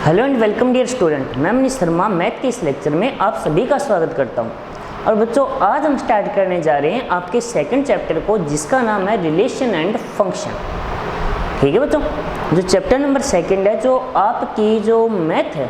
Hello and welcome dear student, मैं Manish Sharma math के इस लेक्चर में आप सभी का स्वागत करता हूं। और बच्चों, आज हम स्टार्ट करने जा रहे हैं आपके सेकंड चैप्टर को, जिसका नाम है रिलेशन एंड फंक्शन। ठीक है बच्चों, जो चैप्टर नंबर सेकंड है, जो आपकी जो मैथ है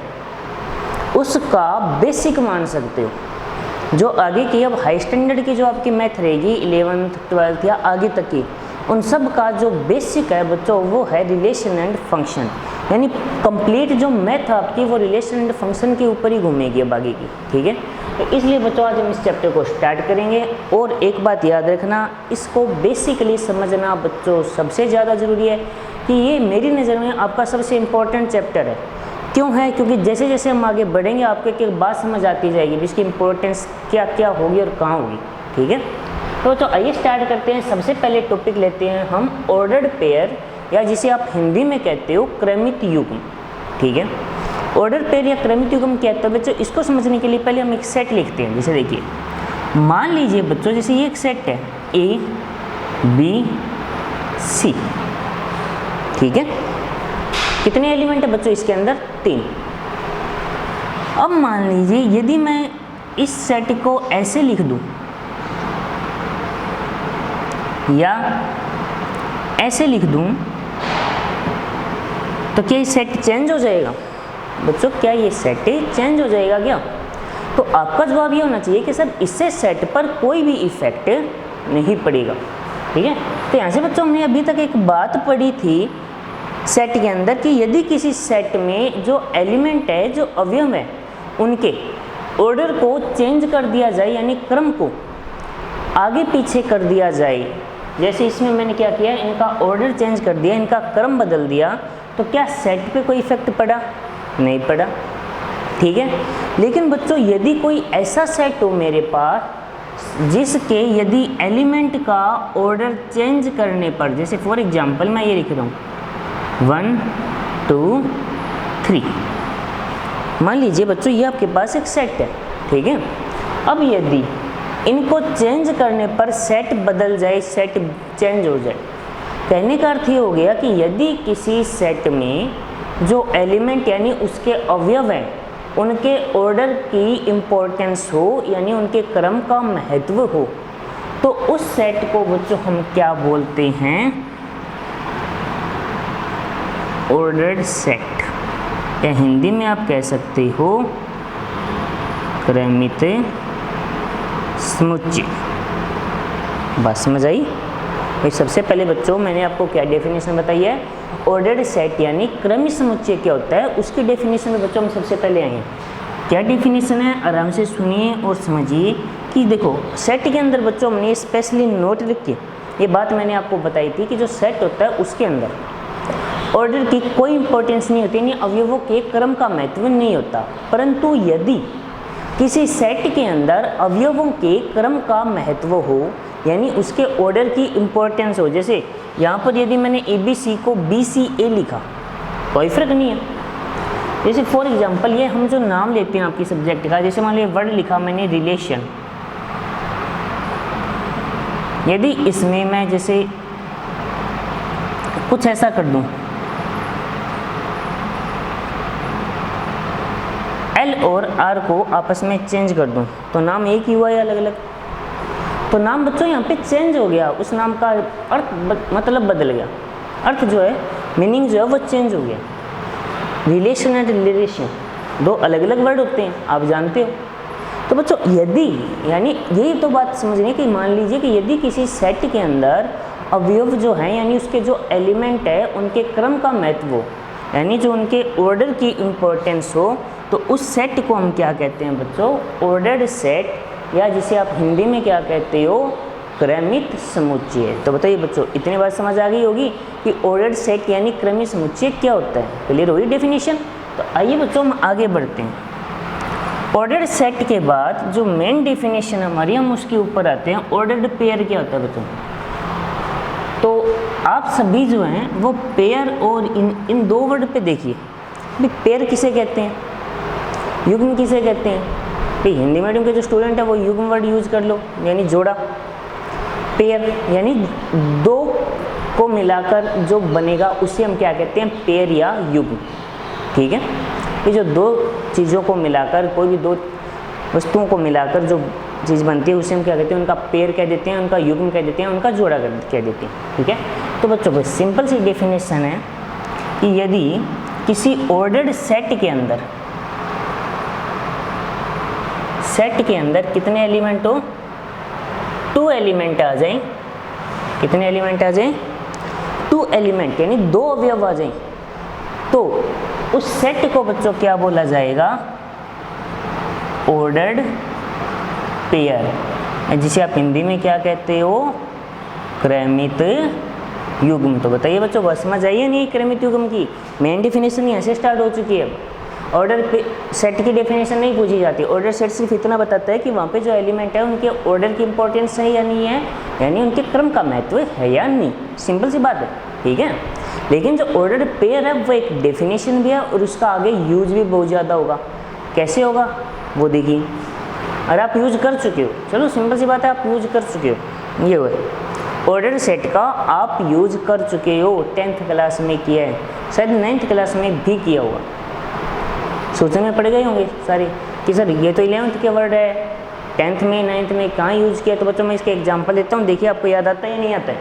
उसका बेसिक मान सकते हो। जो आगे की अब हाई स्टैंडर्ड की जो आपकी मैथ रहेगी 11th 12th या आगे तक की, उन सब का जो बेसिक है बच्चों वो है रिलेशन एंड फंक्शन। यानी कंप्लीट जो मैथ आपकी वो रिलेशन एंड फंक्शन के ऊपर ही घूमेगी अब आगे की। ठीक है, तो इसलिए बच्चों आज हम इस चैप्टर को स्टार्ट करेंगे। और एक बात याद रखना, इसको बेसिकली समझना बच्चों सबसे ज़्यादा ज़रूरी है कि ये मेरी नज़र में आपका सबसे इम्पोर्टेंट चैप्टर है। क्यों है? क्योंकि जैसे जैसे हम आगे बढ़ेंगे आपको एक बात समझ आती जाएगी, इसकी इंपॉर्टेंस क्या क्या होगी और कहाँ होगी। ठीक है, तो आइए स्टार्ट करते हैं। सबसे पहले टॉपिक लेते हैं हम ऑर्डर्ड पेयर, या जिसे आप हिंदी में कहते हो क्रमित युग्म। ठीक है, ऑर्डर पेयर या क्रमित युग्म क्या है? तो बच्चों इसको समझने के लिए पहले हम एक सेट लिखते हैं। जैसे देखिए, मान लीजिए बच्चों जैसे ये एक सेट है ए बी सी। ठीक है, कितने एलिमेंट है बच्चों इसके अंदर? 3। अब मान लीजिए यदि मैं इस सेट को ऐसे लिख दूं या ऐसे लिख दूं, तो क्या ये सेट चेंज हो जाएगा? बच्चों क्या ये सेट चेंज हो जाएगा क्या? तो आपका जवाब ये होना चाहिए कि सर इससे सेट पर कोई भी इफेक्ट नहीं पड़ेगा। ठीक है, तो यहाँ से बच्चों हमने अभी तक एक बात पढ़ी थी सेट के अंदर कि यदि किसी सेट में जो एलिमेंट है, जो अवयव है, उनके ऑर्डर को चेंज कर दिया जाए, यानी क्रम को आगे पीछे कर दिया जाए। जैसे इसमें मैंने क्या किया, इनका ऑर्डर चेंज कर दिया, इनका क्रम बदल दिया, तो क्या सेट पे कोई इफेक्ट पड़ा? नहीं पड़ा। ठीक है, लेकिन बच्चों यदि कोई ऐसा सेट हो मेरे पास जिसके यदि एलिमेंट का ऑर्डर चेंज करने पर, जैसे फॉर एग्जांपल मैं ये लिख रहा हूँ 1 2 3, मान लीजिए बच्चों ये आपके पास एक सेट है। ठीक है, अब यदि इनको चेंज करने पर सेट बदल जाए, सेट चेंज हो जाए, कहने का अर्थ ये हो गया कि यदि किसी सेट में जो एलिमेंट यानी उसके अवयव हैं उनके ऑर्डर की इम्पोर्टेंस हो, यानी उनके क्रम का महत्व हो, तो उस सेट को बच्चों हम क्या बोलते हैं? ऑर्डर्ड सेट, या हिंदी में आप कह सकते हो क्रमित समुच्चय। बस समझ आई? तो सबसे पहले बच्चों मैंने आपको क्या डेफिनेशन बताई है? ऑर्डर्ड सेट यानी क्रमित समुच्चय क्या होता है, उसकी डेफिनेशन में बच्चों हम सबसे पहले आए हैं। क्या डेफिनेशन है? आराम से सुनिए और समझिए कि देखो सेट के अंदर बच्चों हमने स्पेशली नोट रखी, ये बात मैंने आपको बताई थी कि जो सेट होता है उसके अंदर ऑर्डर की कोई इंपॉर्टेंस नहीं होती, यानी अवयवों के क्रम का महत्व नहीं होता। परंतु यदि किसी सेट के अंदर अवयवों के क्रम का महत्व हो, यानी उसके ऑर्डर की इम्पोर्टेंस हो, जैसे यहाँ पर यदि मैंने ABC को BCA लिखा, कोई फर्क नहीं है। जैसे फॉर एग्जांपल ये हम जो नाम लेते हैं आपकी सब्जेक्ट का, जैसे मान लीजिए वर्ड लिखा मैंने रिलेशन, यदि इसमें मैं जैसे कुछ ऐसा कर दूँ, L और R को आपस में चेंज कर दूं, तो नाम एक ही हुआ या अलग अलग? तो नाम बच्चों यहाँ पे चेंज हो गया, उस नाम का अर्थ मतलब बदल गया, अर्थ जो है, मीनिंग जो है वो चेंज हो गया। रिलेशन एंड रिलेशन दो अलग अलग वर्ड होते हैं, आप जानते हो। तो बच्चों यदि, यानी यही तो बात समझनी कि मान लीजिए कि यदि किसी सेट के अंदर अवयव जो हैं, यानी उसके जो एलिमेंट है उनके क्रम का महत्व हो, यानी जो उनके ऑर्डर की इम्पोर्टेंस हो, तो उस सेट को हम क्या कहते हैं बच्चों? ऑर्डर्ड सेट, या जिसे आप हिंदी में क्या कहते हो? क्रमित समुच्चय। तो बताइए बच्चों, इतनी बात समझ आ गई होगी कि ऑर्डर्ड सेट यानी क्रमित समुच्चय क्या होता है। क्लियर हुई डेफिनेशन? तो आइए बच्चों हम आगे बढ़ते हैं। ऑर्डर्ड सेट के बाद जो मेन डेफिनेशन हमारी, हम उसके ऊपर आते हैं। ऑर्डर्ड पेयर क्या होता है बच्चों? तो आप सभी जो हैं वो पेयर और इन दो वर्ड पे देखिए। पेयर किसे कहते हैं, युग्म किसे कहते हैं? भाई हिंदी मीडियम के जो स्टूडेंट है वो युग्म वर्ड यूज कर लो, यानी जोड़ा। पेयर यानी दो को मिलाकर जो बनेगा उसे हम क्या कहते हैं? पेयर या युग्म। ठीक है, कि जो दो चीज़ों को मिलाकर, कोई भी दो वस्तुओं को मिलाकर जो चीज़ बनती है उसे हम क्या कहते हैं, उनका पेयर कह देते हैं, उनका युग्म कह देते हैं, उनका जोड़ा कह देते हैं। ठीक है, तो बच्चों को सिंपल सी डेफिनेशन है कि यदि किसी ऑर्डर्ड सेट के अंदर कितने एलिमेंट हो, 2 एलिमेंट आ जाए, कितने एलिमेंट आ जाए, 2 एलिमेंट यानी 2 अवयव आ जाए, तो उस सेट को बच्चों क्या बोला जाएगा, ऑर्डर्ड पेयर, जिसे आप हिंदी में क्या कहते हो, क्रमित युग्म। तो बताइए बच्चों को समझ आई है नहीं क्रमित युग्म की? मेन डेफिनेशन यहाँ से स्टार्ट हो चुकी है। ऑर्डर सेट की डेफिनेशन नहीं पूछी जाती, ऑर्डर सेट सिर्फ इतना बताता है कि वहाँ पे जो एलिमेंट है उनके ऑर्डर की इंपॉर्टेंस है या नहीं है, यानी उनके क्रम का महत्व है या नहीं, सिंपल सी बात है। ठीक है, लेकिन जो ऑर्डर पेयर है वो एक डेफिनेशन भी है और उसका आगे यूज भी बहुत ज़्यादा होगा। कैसे होगा वो देखिए, और आप यूज कर चुके हो, चलो सिंपल सी बात है, आप यूज कर चुके हो। ये हुआ ऑर्डर सेट का आप यूज कर चुके हो, 10th क्लास में किया है, शायद 9th क्लास में भी किया होगा, सोचने में पड़ गए होंगे सारे कि सर ये तो 11th के वर्ड है, 10th में 9th में कहाँ यूज किया। तो बच्चों मैं इसके एग्जाम्पल देता हूँ, देखिए आपको याद आता है या नहीं आता है।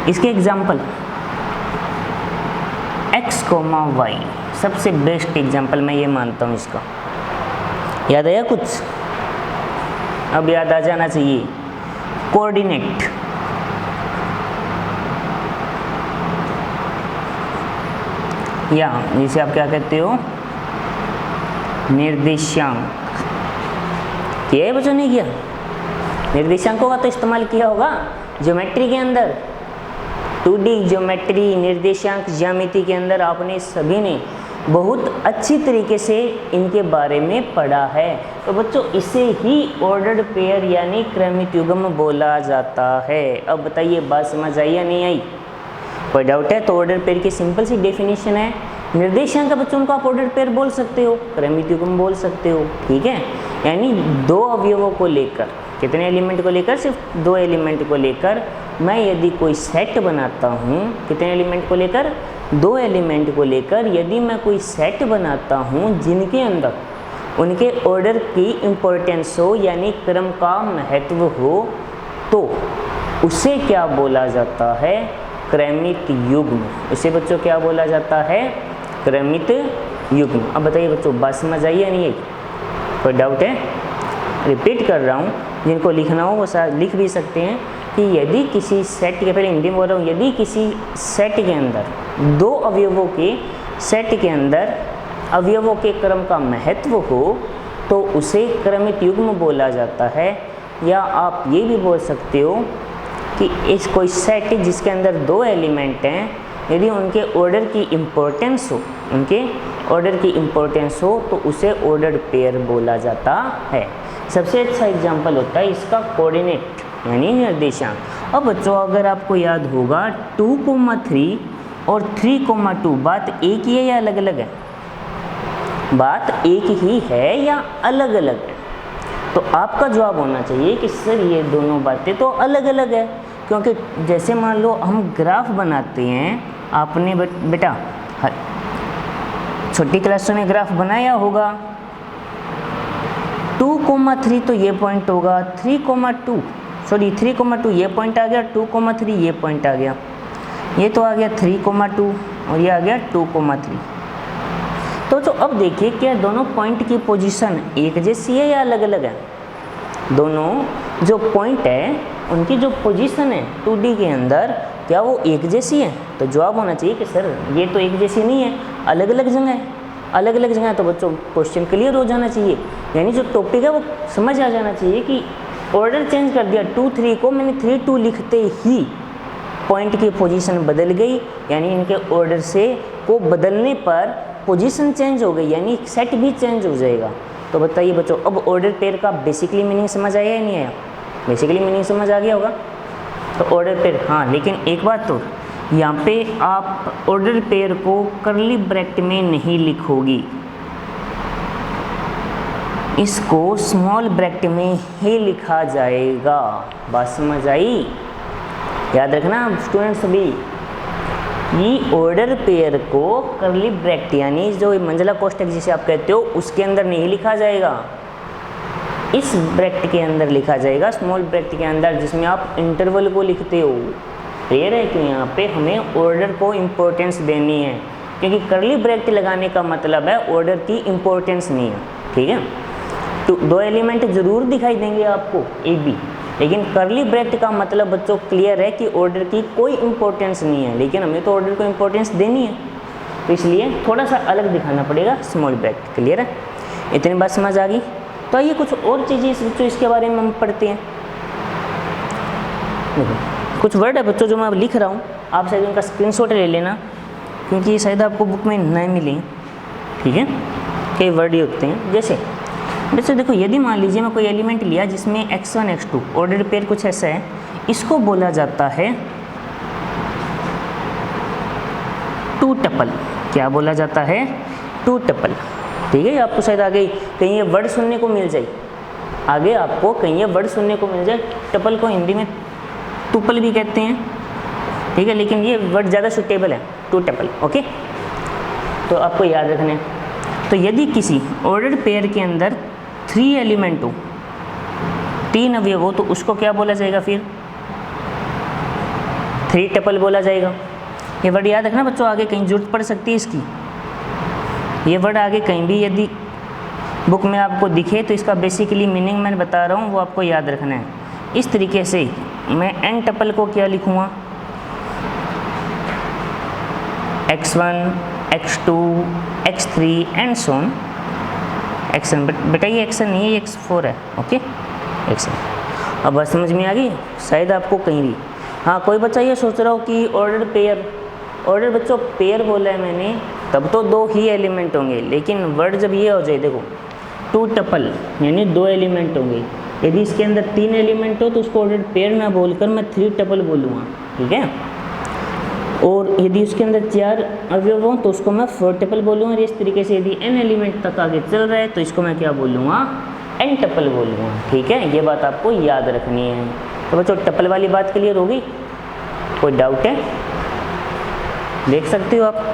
इसके एग्जाम्पल x, y सबसे बेस्ट एग्जाम्पल मैं ये मानता हूँ इसका। याद आया कुछ? अब याद आ जाना चाहिए। कोऑर्डिनेट, या जिसे आप क्या कहते हो, निर्देशांक। किया है बच्चों, नहीं किया? निर्देशांकों का तो इस्तेमाल किया होगा ज्योमेट्री के अंदर, 2D ज्योमेट्री, निर्देशांक ज्यामिति के अंदर आपने सभी ने बहुत अच्छी तरीके से इनके बारे में पढ़ा है। तो बच्चों इसे ही ऑर्डर्ड पेयर यानी क्रमित युग्म बोला जाता है। अब बताइए बात समझ आई या नहीं आई? कोई डाउट है? तो ऑर्डर पेयर की सिंपल सी डेफिनेशन है, निर्देशांक का बच्चों को आप ऑर्डर पेयर बोल सकते हो, क्रमित युग्म बोल सकते हो। ठीक है, यानी 2 अवयवों को लेकर, कितने एलिमेंट को लेकर, सिर्फ 2 एलिमेंट को लेकर मैं यदि कोई सेट बनाता हूँ, कितने एलिमेंट को लेकर, 2 एलिमेंट को लेकर यदि मैं कोई सेट बनाता हूँ जिनके अंदर उनके ऑर्डर की इम्पोर्टेंस हो यानी क्रम का महत्व हो, तो उसे क्या बोला जाता है, क्रमित युग्म। उसे बच्चों क्या बोला जाता है, क्रमित युग्म। अब बताइए बच्चों बात समझ आई या नहीं आई? कोई डाउट है? रिपीट कर रहा हूँ, जिनको लिखना हो वो लिख भी सकते हैं कि यदि किसी सेट के, पहले हिंदी में बोल रहा हूँ, यदि किसी सेट के अंदर 2 अवयवों के सेट के अंदर अवयवों के क्रम का महत्व हो तो उसे क्रमित युग्म बोला जाता है। या आप ये भी बोल सकते हो कि इस कोई सेट जिसके अंदर 2 एलिमेंट हैं, यदि उनके ऑर्डर की इम्पोर्टेंस हो, उनके ऑर्डर की इम्पोर्टेंस हो तो उसे ऑर्डर्ड पेयर बोला जाता है। सबसे अच्छा एग्जांपल होता है इसका कोऑर्डिनेट यानी निर्देशांक। अब बच्चों अगर आपको याद होगा 2,3 और 3,2 बात एक ही है या अलग अलग है? बात एक ही है या अलग अलग है? तो आपका जवाब होना चाहिए कि सर ये दोनों बातें तो अलग अलग है, क्योंकि जैसे मान लो हम ग्राफ बनाते हैं, आपने बेटा छोटी क्लासों में ग्राफ बनाया होगा, 2,3 तो ये पॉइंट होगा, 3,2 ये पॉइंट आ गया, 2,3 ये पॉइंट आ गया, ये तो आ गया 3,2 और ये आ गया 2,3। तो अब देखिए क्या दोनों पॉइंट की पोजीशन एक जैसी है या अलग अलग है? दोनों जो पॉइंट है उनकी जो पोजीशन है 2D के अंदर क्या वो एक जैसी है? तो जवाब होना चाहिए कि सर ये तो एक जैसी नहीं है, अलग अलग जगह है। अलग अलग जगह है तो बच्चों क्वेश्चन क्लियर हो जाना चाहिए, यानी जो टॉपिक है वो समझ आ जाना चाहिए कि ऑर्डर चेंज कर दिया, 2, 3 को मैंने 3, 2 लिखते ही पॉइंट की पोजीशन बदल गई, यानी इनके ऑर्डर से को बदलने पर पोजीशन चेंज हो गई, यानी सेट भी चेंज हो जाएगा। तो बताइए बच्चों अब ऑर्डर पेयर का बेसिकली मीनिंग समझ आया या नहीं आया? बेसिकली मीनिंग समझ आ गया होगा। तो ऑर्डर पेयर, हाँ लेकिन एक बात तो यहाँ पे आप ऑर्डर पेयर को कर्ली ब्रैकेट में नहीं लिखोगी, इसको स्मॉल ब्रैकेट में ही लिखा जाएगा। बात समझ आई? याद रखना स्टूडेंट्स भी। ये ऑर्डर पेयर को करली ब्रैकेट यानी जो मंझला कोष्ठक जिसे आप कहते हो उसके अंदर नहीं लिखा जाएगा, इस ब्रैकेट के अंदर लिखा जाएगा, स्मॉल ब्रैकेट के अंदर, जिसमें आप इंटरवल को लिखते हो। क्लियर है कि यहाँ पे हमें ऑर्डर को इम्पोर्टेंस देनी है, क्योंकि करली ब्रैकेट लगाने का मतलब है ऑर्डर की इम्पोर्टेंस नहीं है। ठीक है, तो दो एलिमेंट जरूर दिखाई देंगे आपको ए बी, लेकिन करली ब्रैकेट का मतलब बच्चों क्लियर है कि ऑर्डर की कोई इम्पोर्टेंस नहीं है, लेकिन हमें तो ऑर्डर को इम्पोर्टेंस देनी है, तो इसलिए थोड़ा सा अलग दिखाना पड़ेगा स्मॉल ब्रैकेट। क्लियर है, इतनी बात समझ आ गई। तो आइए कुछ और चीज़ें बच्चों इसके बारे में हम पढ़ते हैं। देखो कुछ वर्ड है बच्चों जो मैं अब लिख रहा हूँ, आप शायद उनका स्क्रीनशॉट ले लेना, क्योंकि शायद आपको बुक में नहीं मिली। ठीक है, कई वर्ड ही होते हैं। जैसे बच्चों देखो, यदि मान लीजिए मैं कोई एलिमेंट लिया जिसमें x1 x2 ऑर्डर पेयर कुछ ऐसा है, इसको बोला जाता है टू टपल। क्या बोला जाता है? Two tuple. ठीक है, आपको शायद आगे कहीं ये वर्ड सुनने को मिल जाए, आगे आपको कहीं ये वर्ड सुनने को मिल जाए। टपल को हिंदी में टुपल भी कहते हैं। ठीक है, लेकिन ये वर्ड ज़्यादा सुटेबल है, टू टपल। ओके, तो आपको याद रखना है। तो यदि किसी ऑर्डर पेयर के अंदर 3 एलिमेंट हो, 3 अवयव हो, तो उसको क्या बोला जाएगा? फिर 3 टपल बोला जाएगा। ये वर्ड याद रखना बच्चों, आगे कहीं जरूरत पड़ सकती है इसकी। ये वर्ड आगे कहीं भी यदि बुक में आपको दिखे तो इसका बेसिकली मीनिंग मैं बता रहा हूँ, वो आपको याद रखना है। इस तरीके से मैं n टपल को क्या लिखूँगा? x1 x2 x3 and so on. Action बेटा ये एक्सन नहीं है, ये x4 है। Okay, action. अब बात समझ में आ गई शायद आपको कहीं भी। हाँ, कोई बच्चा ये सोच रहा हो कि ऑर्डर पेयर, ऑर्डर बच्चों पेयर बोला है मैंने, तब तो 2 ही एलिमेंट होंगे, लेकिन वर्ड जब ये हो जाए, देखो टू टपल यानी 2 एलिमेंट होंगे। यदि इसके अंदर 3 एलिमेंट हो तो उसको ऑर्डर पेयर ना बोलकर मैं 3 टपल बोलूँगा। ठीक है, और यदि उसके अंदर 4 अवयव हों तो उसको मैं 4 टपल बोलूँगा। इस तरीके से यदि n एलिमेंट तक आगे चल रहा है तो इसको मैं क्या बोलूँगा? n टपल बोलूँगा। ठीक है, ये बात आपको याद रखनी है। तो बच्चों टपल वाली बात क्लियर होगी? कोई डाउट है? देख सकते हो आप।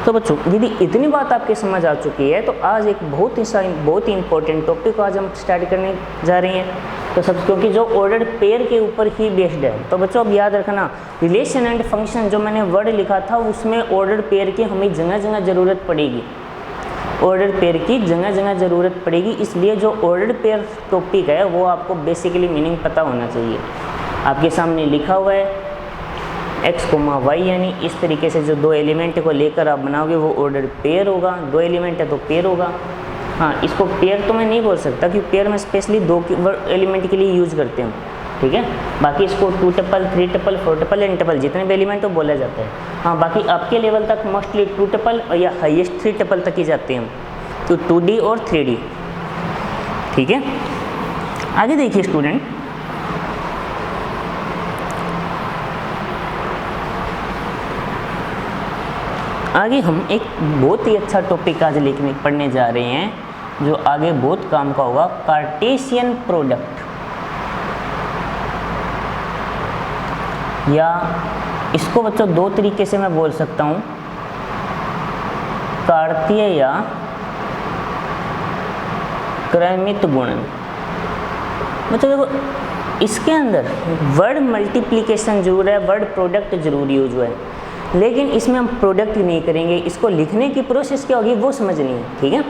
तो बच्चों यदि इतनी बात आपकी समझ आ चुकी है तो आज एक बहुत ही इंपॉर्टेंट टॉपिक आज हम स्टार्ट करने जा रहे हैं। तो सब क्योंकि जो ऑर्डर पेयर के ऊपर ही बेस्ड है। तो बच्चों अब याद रखना, रिलेशन एंड फंक्शन जो मैंने वर्ड लिखा था उसमें ऑर्डर पेयर की हमें जगह जगह ज़रूरत पड़ेगी, ऑर्डर पेयर की जगह जगह ज़रूरत पड़ेगी। इसलिए जो ऑर्डर पेयर टॉपिक है वो आपको बेसिकली मीनिंग पता होना चाहिए। आपके सामने लिखा हुआ है x, y, यानी इस तरीके से जो 2 एलिमेंट को लेकर आप बनाओगे वो ऑर्डर पेयर होगा। 2 एलिमेंट है तो पेयर होगा। हाँ, इसको पेयर तो मैं नहीं बोल सकता क्योंकि पेयर में स्पेशली 2 एलिमेंट के लिए यूज़ करते हैं। ठीक है, बाकी इसको 2 tuple 3 tuple 4 tuple n tuple जितने भी एलिमेंट हो बोला जाता है। हाँ, बाकी आपके लेवल तक मोस्टली 2 टपल या हाईएस्ट 3 टपल तक ही जाते हैं, तो 2D और 3D। ठीक है, आगे देखिए स्टूडेंट, आगे हम एक बहुत ही अच्छा टॉपिक आज लिखने पढ़ने जा रहे हैं जो आगे बहुत काम का होगा, कार्टेशियन प्रोडक्ट, या इसको बच्चों 2 तरीके से मैं बोल सकता हूँ, कार्तीय या क्रमित गुणन। बच्चों देखो इसके अंदर वर्ड मल्टीप्लिकेशन जरूर है, वर्ड प्रोडक्ट जरूर यूज हुआ है, लेकिन इसमें हम प्रोडक्ट नहीं करेंगे। इसको लिखने की प्रोसेस क्या होगी वो समझनी है। ठीक है,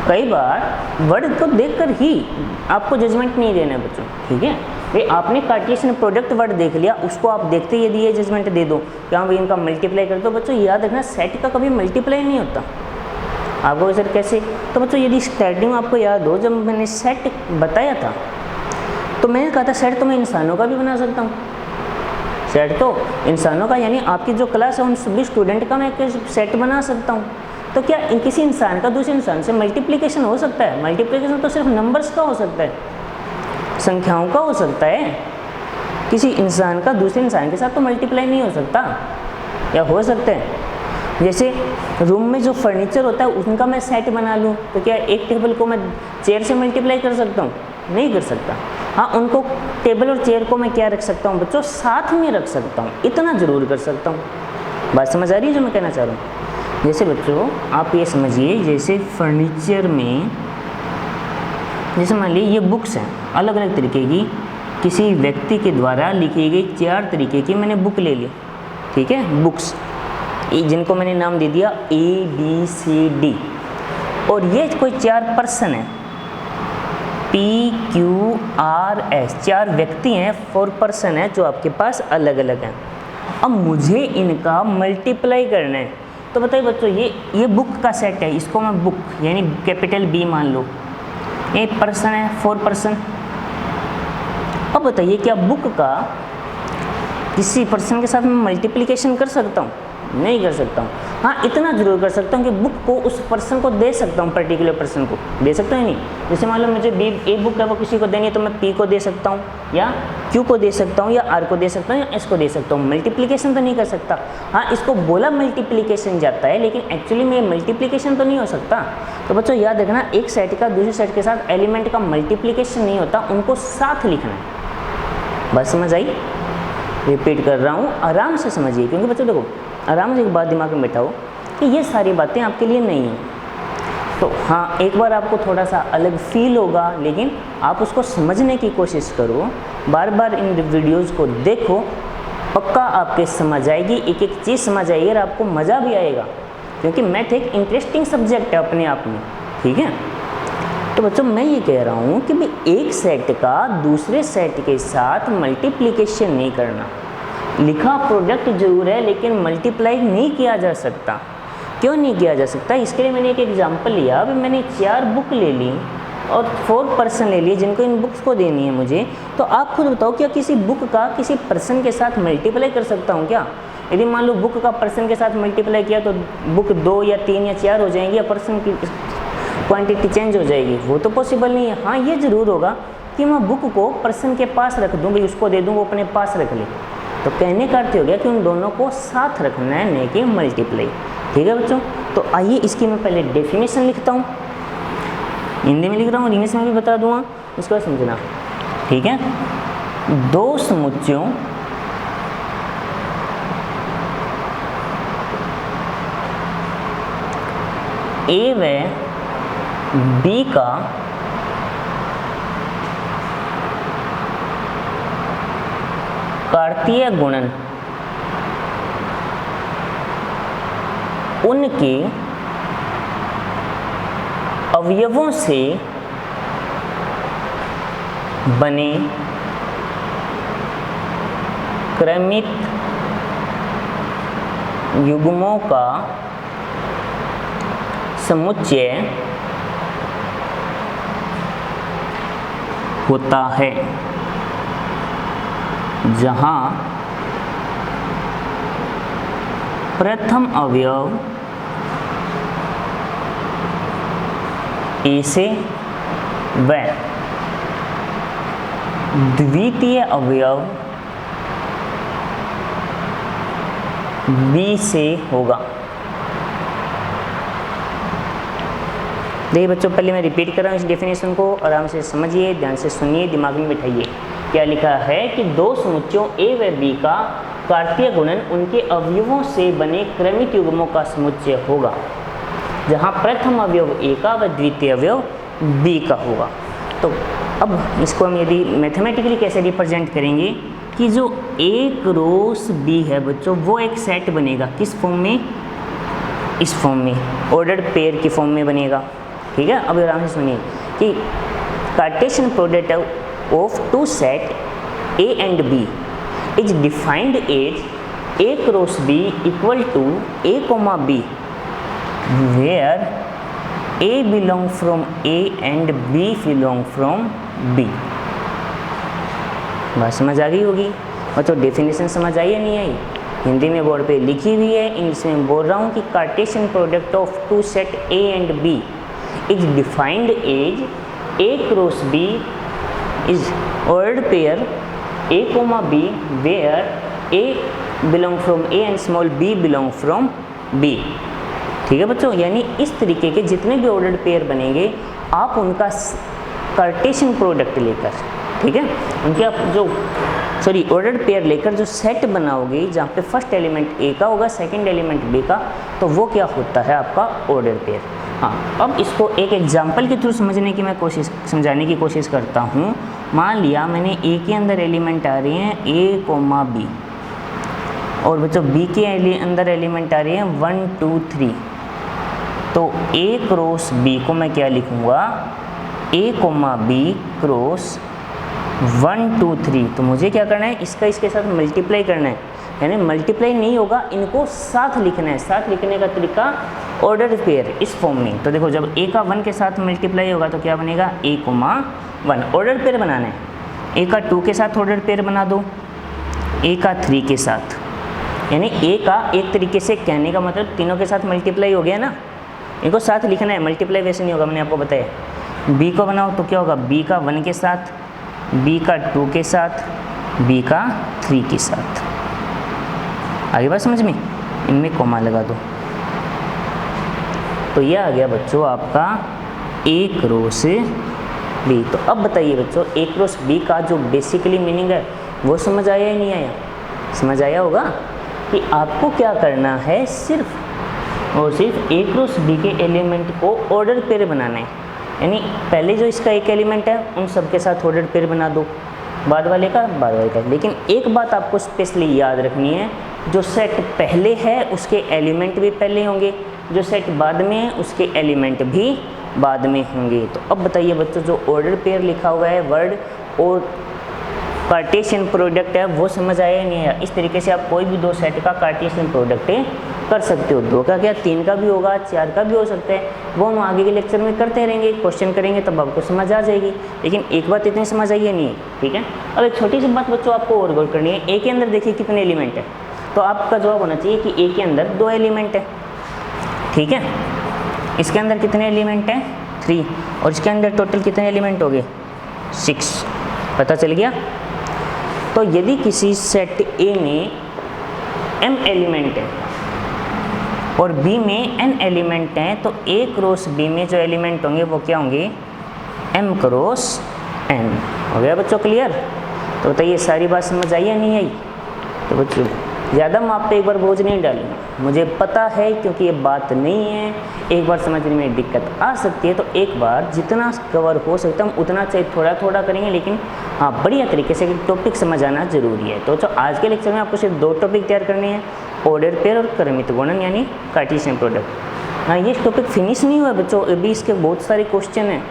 कई बार वर्ड को देखकर ही आपको जजमेंट नहीं देना है बच्चों। ठीक है, भाई आपने कार्टेशियन प्रोडक्ट वर्ड देख लिया, उसको आप देखते यदि ये जजमेंट दे दो कि हाँ भाई इनका मल्टीप्लाई कर दो। बच्चों याद रखना सेट का कभी मल्टीप्लाई नहीं होता। आपको सर कैसे? तो बच्चों यदि स्टार्टिंग में आपको याद हो, जब मैंने सेट बताया था तो मैंने कहा था सेट तो मैं इंसानों का भी बना सकता हूँ। सेट तो इंसानों का यानी आपकी जो क्लास है उन सभी स्टूडेंट का मैं एक सेट बना सकता हूँ। तो क्या किसी इंसान का दूसरे इंसान से मल्टीप्लिकेशन हो सकता है? मल्टीप्लिकेशन तो सिर्फ नंबर्स का हो सकता है, संख्याओं का हो सकता है। किसी इंसान का दूसरे इंसान के साथ तो मल्टीप्लाई नहीं हो सकता, या हो सकता है? जैसे रूम में जो फर्नीचर होता है उनका मैं सेट बना लूँ तो क्या एक टेबल को मैं चेयर से मल्टीप्लाई कर सकता हूँ? नहीं कर सकता। हाँ, उनको टेबल और चेयर को मैं क्या रख सकता हूँ बच्चों? साथ में रख सकता हूँ, इतना ज़रूर कर सकता हूँ। बात समझ आ रही है जो मैं कहना चाह रहा हूँ? जैसे बच्चों आप ये समझिए, जैसे फर्नीचर में जैसे मान लीजिए ये बुक्स हैं अलग अलग तरीके की, किसी व्यक्ति के द्वारा लिखी गई 4 तरीके की मैंने बुक ले ली, ठीक है, बुक्स जिनको मैंने नाम दे दिया ABCD, और ये कोई 4 पर्सन है PQRS, 4 व्यक्ति हैं, 4 पर्सन है जो आपके पास अलग अलग हैं। अब मुझे इनका मल्टीप्लाई करना है, तो बताइए बच्चों ये बुक का सेट है, इसको मैं बुक यानी कैपिटल B मान लो, ये पर्सन है 4 पर्सन। अब बताइए क्या बुक का किसी पर्सन के साथ मैं मल्टीप्लिकेशन कर सकता हूँ? नहीं कर सकता हूँ। हाँ इतना जरूर कर सकता हूँ कि बुक को उस पर्सन को दे सकता हूँ, पर्टिकुलर पर्सन को दे सकता हूँ नहीं। जैसे मान लो मुझे A बुक है वो किसी को देनी है, तो मैं P को दे सकता हूँ या Q को दे सकता हूँ या R को दे सकता हूँ या S को दे सकता हूँ। मल्टीप्लिकेशन तो नहीं कर सकता। हाँ इसको बोला मल्टीप्लिकेशन जाता है, लेकिन एक्चुअली में मल्टीप्लिकेशन तो नहीं हो सकता। तो बच्चों याद रखना, एक सेट का दूसरे सेट के साथ एलिमेंट का मल्टीप्लिकेशन नहीं होता, उनको साथ लिखना है। बस समझ आई? रिपीट कर रहा हूँ, आराम से समझिए, क्योंकि बच्चों देखो आराम से एक बात दिमाग में बैठाओ कि ये सारी बातें आपके लिए नहीं हैं। तो हाँ एक बार आपको थोड़ा सा अलग फील होगा, लेकिन आप उसको समझने की कोशिश करो, बार बार इन वीडियोज़ को देखो, पक्का आपके समझ आएगी, एक एक चीज़ समझ आएगी और आपको मज़ा भी आएगा, क्योंकि मैथ एक इंटरेस्टिंग सब्जेक्ट है अपने आप में, ठीक है। तो बच्चों मैं ये कह रहा हूँ कि भाई एक सेट का दूसरे सेट के साथ मल्टीप्लिकेशन नहीं करना, लिखा प्रोडक्ट जरूर है लेकिन मल्टीप्लाई नहीं किया जा सकता। क्यों नहीं किया जा सकता? इसके लिए मैंने एक एग्जांपल लिया। अभी मैंने 4 बुक ले ली और 4 पर्सन ले लिए जिनको इन बुक्स को देनी है मुझे, तो आप खुद बताओ क्या किसी बुक का किसी पर्सन के साथ मल्टीप्लाई कर सकता हूँ क्या? यदि मान लो बुक का पर्सन के साथ मल्टीप्लाई किया तो बुक 2 या 3 या 4 हो जाएंगी, या पर्सन की क्वांटिटी चेंज हो जाएगी, वो तो पॉसिबल नहीं है। हाँ ये ज़रूर होगा कि मैं बुक को पर्सन के पास रख दूँ, भाई उसको दे दूँ वो अपने पास रख ले। तो कहने का अर्थ हो गया कि उन दोनों को साथ रखना है, नहीं कि मल्टीप्लाई। ठीक है बच्चों, तो आइए इसकी मैं पहले डेफिनेशन लिखता हूँ, हिंदी में लिख रहा हूँ, इंग्लिश में भी बता दूँगा, इसको समझना, ठीक है। 2 समुच्चयों A व B का कार्तीय गुणन उनके अवयवों से बने क्रमित युग्मों का समुच्चय होता है, जहाँ प्रथम अवयव A से व द्वितीय अवयव B से होगा। देखिए बच्चों पहले मैं रिपीट कर रहा हूँ इस डेफिनेशन को, आराम से समझिए, ध्यान से सुनिए, दिमाग में बिठाइए। क्या लिखा है कि 2 समुच्चयों A व B का कार्तीय गुणन उनके अवयवों से बने क्रमित युग्मों का समुच्चय होगा, जहाँ प्रथम अवयव A का व द्वितीय अवयव B का होगा। तो अब इसको हम यदि मैथमेटिकली कैसे रिप्रेजेंट करेंगे कि जो A क्रॉस B है बच्चों, वो एक सेट बनेगा, किस फॉर्म में? इस फॉर्म में, ऑर्डर्ड पेयर की फॉर्म में बनेगा। ठीक है, अब आराम से सुनिए कि Cartesian product of 2 set A and B is defined as A cross B equal to A comma B, where A belong from A and B belong from B। बात समझ आ गई होगी बच्चों, डेफिनेशन समझ आई या नहीं आई? हिंदी में बोर्ड पे लिखी हुई है, इंग्लिश में बोल रहा हूँ कि Cartesian product of 2 set A and B is defined as A cross B is ordered pair A comma B, where A belong from A and small b belong from B। ठीक है बच्चों, यानी इस तरीके के जितने भी ऑर्डर्ड पेयर बनेंगे आप उनका कार्टेशियन प्रोडक्ट लेकर ठीक है। उनके आप जो ऑर्डर्ड पेयर लेकर जो सेट बनाओगे जहाँ पे फर्स्ट एलिमेंट ए का होगा, सेकंड एलिमेंट बी का, तो वो क्या होता है आपका ऑर्डर पेयर। हाँ, अब इसको एक एग्जांपल के थ्रू समझने की मैं समझाने की कोशिश करता हूँ। मान लिया मैंने ए के अंदर एलिमेंट आ रहे हैं ए कोमा बी, और बच्चों बी के अंदर एलिमेंट आ रहे हैं 1 2 3, तो ए क्रॉस बी को मैं क्या लिखूँगा, ए कोमा बी क्रॉस 1 2 3। तो मुझे क्या करना है, इसका इसके साथ मल्टीप्लाई करना है, यानी मल्टीप्लाई नहीं होगा, इनको साथ लिखना है। साथ लिखने का तरीका ऑर्डर पेयर इस फॉर्म में। तो देखो जब ए का 1 के साथ मल्टीप्लाई होगा तो क्या बनेगा, ए कोमा 1। ऑर्डर पेयर बनाना है, ए का 2 के साथ ऑर्डर पेयर बना दो, ए का 3 के साथ, यानी ए का एक तरीके से कहने का मतलब तीनों के साथ मल्टीप्लाई हो गया ना, इनको साथ लिखना है, मल्टीप्लाई वैसे नहीं होगा, मैंने आपको बताया। बी को बनाओ तो क्या होगा, बी का 1 के साथ, बी का 2 के साथ, बी का 3 के साथ। आगे बात समझ में, इनमें कॉमा लगा दो। तो ये आ गया बच्चों आपका ए क्रॉस बी। तो अब बताइए बच्चों, ए क्रॉस बी का जो बेसिकली मीनिंग है वो समझ आया या नहीं आया? समझ आया होगा कि आपको क्या करना है, सिर्फ और सिर्फ ए क्रॉस बी के एलिमेंट को ऑर्डर पेयर बनाना है। यानी पहले जो इसका एक एलिमेंट है उन सब के साथ ऑर्डर पेयर बना दो, बाद वाले का बाद वाले का। लेकिन एक बात आपको स्पेशली याद रखनी है, जो सेट पहले है उसके एलिमेंट भी पहले होंगे, जो सेट बाद में है उसके एलिमेंट भी बाद में होंगे। तो अब बताइए बच्चों, जो ऑर्डर पेयर लिखा हुआ है वर्ड और कार्टेशियन प्रोडक्ट है वो समझ आया नहीं आया? इस तरीके से आप कोई भी दो सेट का कार्टेशियन प्रोडक्ट कर सकते हो। दो का क्या, 3 का भी होगा, 4 का भी हो सकता है, वो हम आगे के लेक्चर में करते रहेंगे, क्वेश्चन करेंगे तब आपको समझ आ जाएगी। लेकिन एक बात इतनी समझ आई है नहीं है, ठीक है। अब एक छोटी सी बात बच्चों आपको और गौर करनी है, ए के अंदर देखिए कितने एलिमेंट है, तो आपका जवाब होना चाहिए कि ए के अंदर 2 एलिमेंट है, ठीक है। इसके अंदर कितने एलिमेंट हैं, 3, और इसके अंदर टोटल कितने एलिमेंट हो गए, 6। पता चल गया। तो यदि किसी सेट ए में m एलिमेंट है और b में n एलिमेंट हैं, तो a क्रॉस b में जो एलिमेंट होंगे वो क्या होंगे, m क्रॉस n। हो गया बच्चों क्लियर? तो बताइए सारी बात समझ आई या नहीं आई? तो बच्चों ज़्यादा मैं आप पे एक बार बोझ नहीं डालूंगा, मुझे पता है, क्योंकि ये बात नहीं है, एक बार समझने में दिक्कत आ सकती है। तो एक बार जितना कवर हो सकता है हम उतना चाहे थोड़ा थोड़ा करेंगे, लेकिन हाँ बढ़िया तरीके से टॉपिक समझ आना जरूरी है। तो आज के लेक्चर में आपको सिर्फ 2 टॉपिक तैयार करने हैं, ऑर्डर पेयर और क्रमित गुणन यानी कार्टेशियन प्रोडक्ट। हाँ, ये टॉपिक फिनिश नहीं हुआ बच्चों, अभी इसके बहुत सारे क्वेश्चन हैं,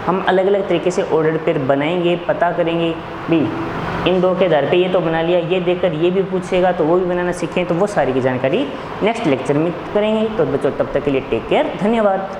हम अलग अलग तरीके से ऑर्डर पेयर बनाएंगे, पता करेंगे भी इन 2 के आधार पे ये तो बना लिया, ये देखकर ये भी पूछेगा तो वो भी बनाना सीखें, तो वो सारी की जानकारी नेक्स्ट लेक्चर में करेंगे। तो बच्चों तब तक के लिए टेक केयर, धन्यवाद।